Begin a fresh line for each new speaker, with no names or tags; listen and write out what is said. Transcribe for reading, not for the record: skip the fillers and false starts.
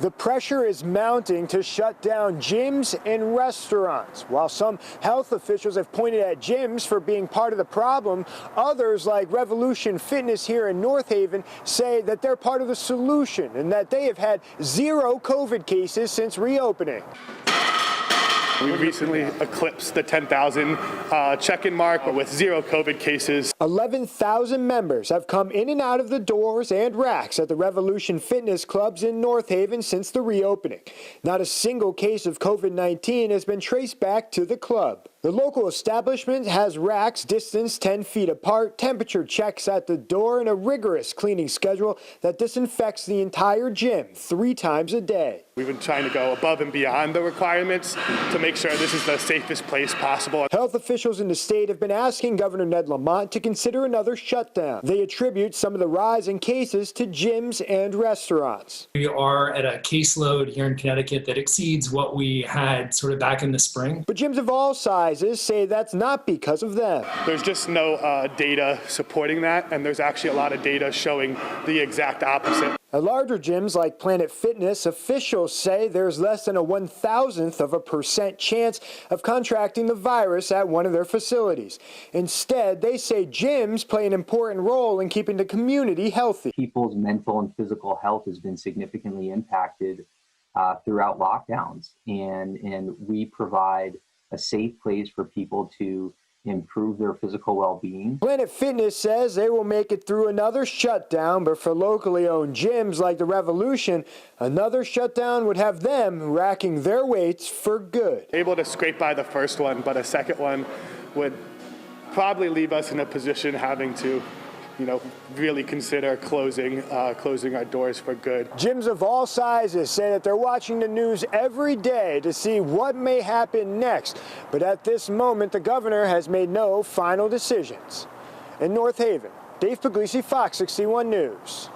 The pressure is mounting to shut down gyms and restaurants. While some health officials have pointed at gyms for being part of the problem, others like Revolution Fitness here in North Haven say that they're part of the solution and that they have had 0 COVID cases since reopening.
We recently eclipsed the 10,000 check-in mark with 0 COVID cases.
11,000 members have come in and out of the doors and racks at the Revolution Fitness clubs in North Haven since the reopening. Not a single case of COVID-19 has been traced back to the club. The local establishment has racks distanced 10 feet apart, temperature checks at the door, and a rigorous cleaning schedule that disinfects the entire gym 3 times a day.
We've been trying to go above and beyond the requirements to make sure this is the safest place possible.
Health officials in the state have been asking Governor Ned Lamont to consider another shutdown. They attribute some of the rise in cases to gyms and restaurants.
We are at a caseload here in Connecticut that exceeds what we had sort of back in the spring.
But gyms of all sizes say that's not because of them.
There's just no data supporting that, and there's actually a lot of data showing the exact opposite.
At larger gyms like Planet Fitness, officials say there's less than a 1,000% chance of contracting the virus at one of their facilities. Instead, they say gyms play an important role in keeping the community healthy.
People's mental and physical health has been significantly impacted throughout lockdowns, and we provide a safe place for people to improve their physical well-being.
Planet Fitness says they will make it through another shutdown, but for locally owned gyms like the Revolution, another shutdown would have them racking their weights for good.
Able to scrape by the first one, but a second one would probably leave us in a position having to really consider closing our doors for good.
Gyms of all sizes say that they're watching the news every day to see what may happen next. But at this moment, the governor has made no final decisions. In North Haven, Dave Puglisi, Fox 61 News.